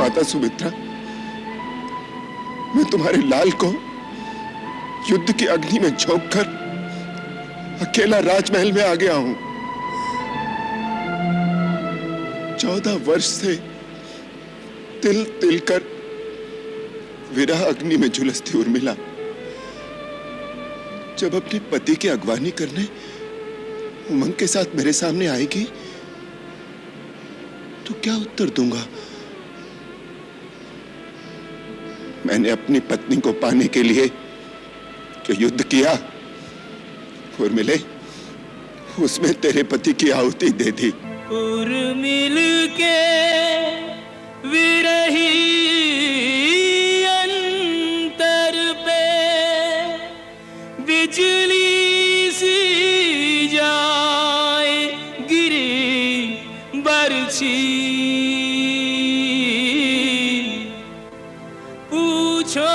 माता सुमित्रा, मैं तुम्हारे लाल को युद्ध की अग्नि में झोंककर अकेला राजमहल में आ गया हूं। 14 वर्ष से तिल तिल कर विरह अग्नि में झुलसती उर्मिला जब अपने पति की अगवानी करने उमंग के साथ मेरे सामने आएगी तो क्या उत्तर दूंगा? मैंने अपनी पत्नी को पाने के लिए जो युद्ध किया और मिले उसमें तेरे पति की आहुति दे दी। उर्मिल के विरही अंतर पे बिजली सी जाए गिरी बरछी, पूछो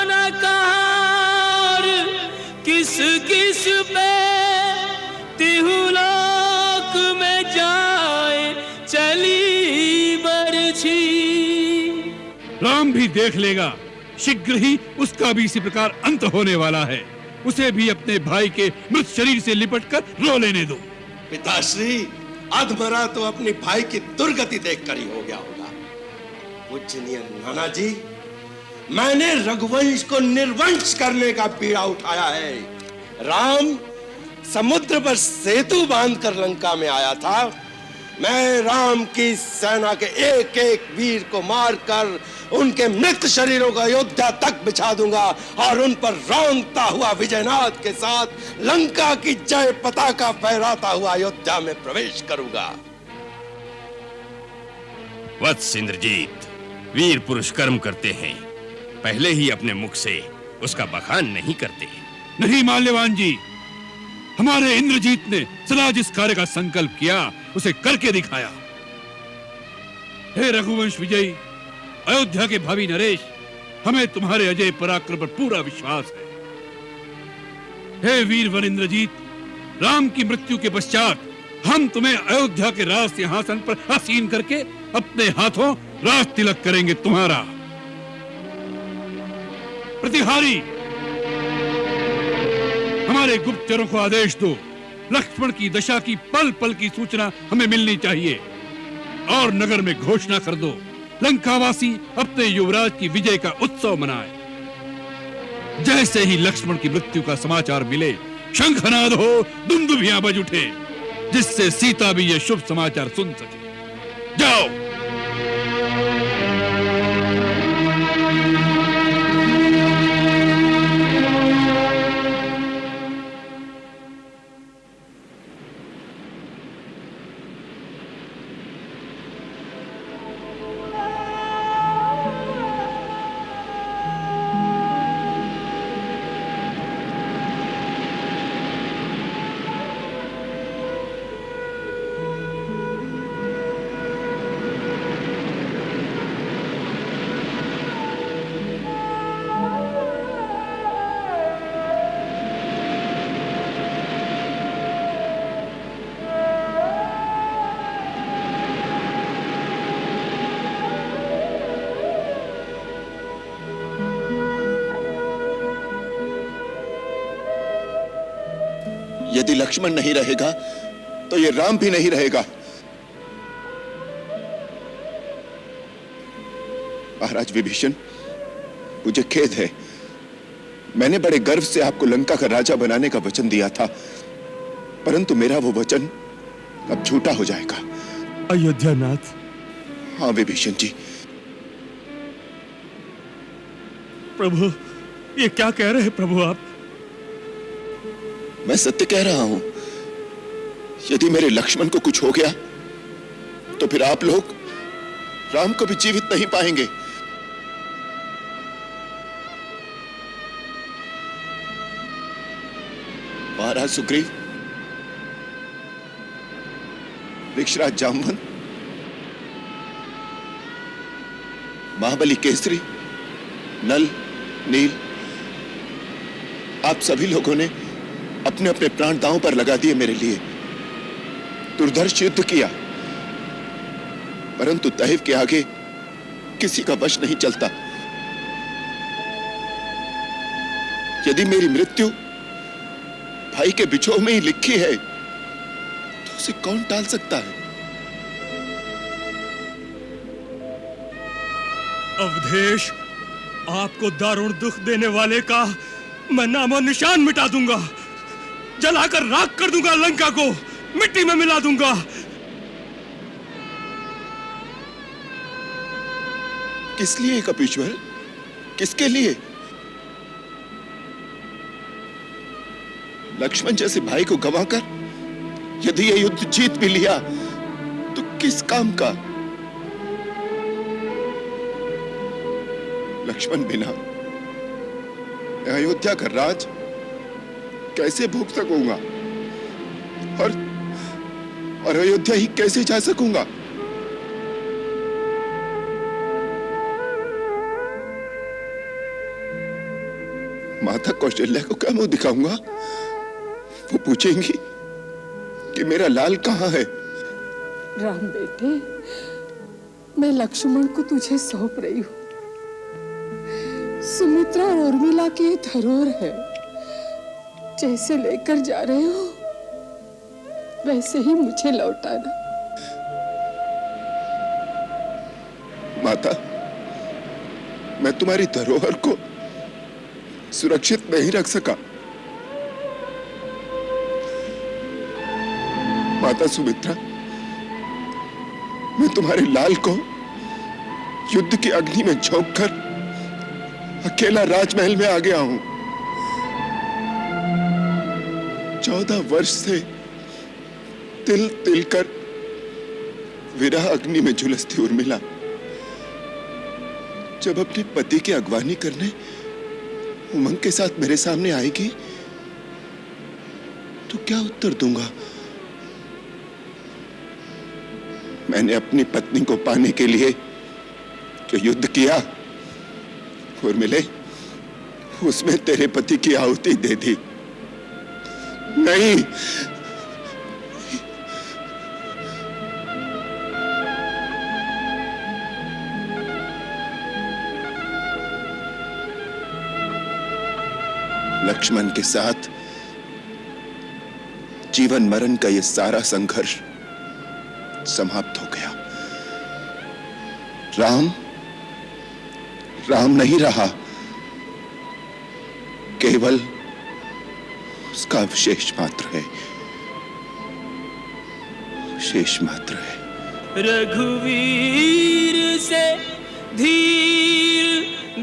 न कहार किस किस पे तिहुलोक में जाए चली बरछी। राम भी देख लेगा, शीघ्र ही उसका भी इसी प्रकार अंत होने वाला है। उसे भी अपने भाई के मृत शरीर से लिपटकर रो लेने दो। पिताश्री, अधमरा तो अपने भाई की दुर्गति देखकर ही हो गया होगा। पूजनीय नाना जी, मैंने रघुवंश को निर्वंश करने का बीड़ा उठाया है। राम समुद्र पर सेतु बांधकर लंका में आया था। मैं राम की सेना के एक एक वीर को मारकर उनके मृत शरीरों को अयोध्या तक बिछा दूंगा और उन पर रौंदता हुआ विजयनाथ के साथ लंका की जय पताका फहराता हुआ अयोध्या में प्रवेश करूंगा। वत्स इंद्रजीत, वीर पुरुष कर्म करते हैं, पहले ही अपने मुख से उसका बखान नहीं करते। नहीं माल्यवान जी, हमारे इंद्रजीत ने सदा जिस कार्य का संकल्प किया उसे करके दिखाया। हे रघुवंश विजयी, अयोध्या के भावी नरेश, हमें तुम्हारे अजय पराक्रम पर पूरा विश्वास है। हे वीरवर इंद्रजीत, राम की मृत्यु के पश्चात हम तुम्हें अयोध्या के राज सिंहासन पर आसीन करके अपने हाथों राज तिलक करेंगे तुम्हारा। प्रतिहारी, हमारे गुप्तचरों को आदेश दो, लक्ष्मण की दशा की पल पल की सूचना हमें मिलनी चाहिए और नगर में घोषणा कर दो, लंकावासी अपने युवराज की विजय का उत्सव मनाए। जैसे ही लक्ष्मण की मृत्यु का समाचार मिले, शंखनाद हो, दुंदुभियां बज उठे, जिससे सीता भी यह शुभ समाचार सुन सके। जाओ। यदि लक्ष्मण नहीं रहेगा तो ये राम भी नहीं रहेगा। महाराज विभीषण, मुझे खेद है, मैंने बड़े गर्व से आपको लंका का राजा बनाने का वचन दिया था, परंतु मेरा वो वचन अब झूठा हो जाएगा। अयोध्यानाथ। हाँ विभीषण जी। प्रभु, ये क्या कह रहे हैं प्रभु आप? मैं सत्य कह रहा हूं। यदि मेरे लक्ष्मण को कुछ हो गया तो फिर आप लोग राम को भी जीवित नहीं पाएंगे। महाराज सुग्रीव, वृक्षराज जामवंत, महाबली केसरी, नल, नील, आप सभी लोगों ने अपने अपने प्राण दांव पर लगा दिए मेरे लिए। दुर्धर्ष युद्ध किया, परंतु दैव के आगे किसी का वश नहीं चलता। यदि मेरी मृत्यु भाई के बिछोह में ही लिखी है तो उसे कौन टाल सकता है? अवधेश, आपको दारुण दुख देने वाले का मैं नामो निशान मिटा दूंगा, जलाकर राख कर दूंगा, लंका को मिट्टी में मिला दूंगा। किस लिए कपीश्वर? किसके लिए? लक्ष्मण जैसे भाई को गंवाकर यदि ये युद्ध जीत भी लिया तो किस काम का? लक्ष्मण बिना अयोध्या का राज कैसे भोग सकूंगा और अयोध्या ही कैसे जा सकूंगा? माता कौशल्या को क्या मुंह दिखाऊंगा? वो पूछेंगी कि मेरा लाल कहां है। राम बेटे, मैं लक्ष्मण को तुझे सौंप रही हूं। सुमित्रा और उर्मिला की धरोहर है, जैसे लेकर जा रहे हो वैसे ही मुझे लौटाना। माता, मैं तुम्हारी धरोहर को सुरक्षित नहीं रख सका। माता सुमित्रा, मैं तुम्हारे लाल को युद्ध की अग्नि में झोंककर अकेला राजमहल में आ गया हूं। 14 वर्ष से तिल तिल कर विरह अग्नि में झुलसती उर्मिला जब अपने पति की अगवानी करने उमंग के साथ मेरे सामने आएगी तो क्या उत्तर दूंगा? मैंने अपनी पत्नी को पाने के लिए जो युद्ध किया उर्मिले, उसमें तेरे पति की आहुति दे दी। नहीं, लक्ष्मण के साथ जीवन मरण का यह सारा संघर्ष समाप्त हो गया। राम नहीं रहा, केवल उसका अवशेष मात्र है, शेष मात्र है। रघुवीर से धीर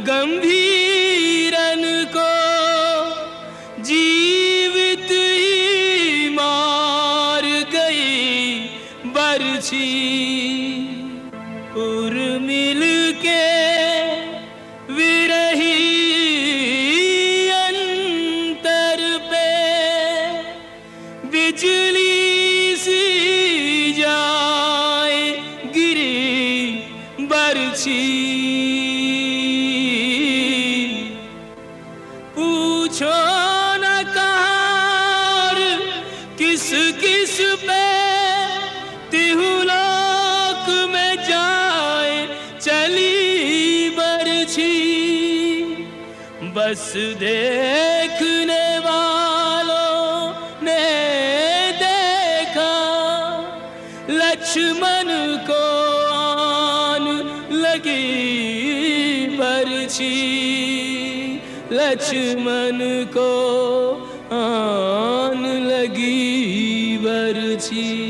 गंभीरन को जीवित ही मार गई बरछी। उर्मिल के विरही अंतर पे बिजली सी जाए गिरी बरछी। पूछो न कहार किस किस पे तिहुलोक में जाए चली बरछी। बस देखने वालों ने देखा लक्ष्मण को आन लगी बरछी। लक्ष्मण को आन लगी बरछी।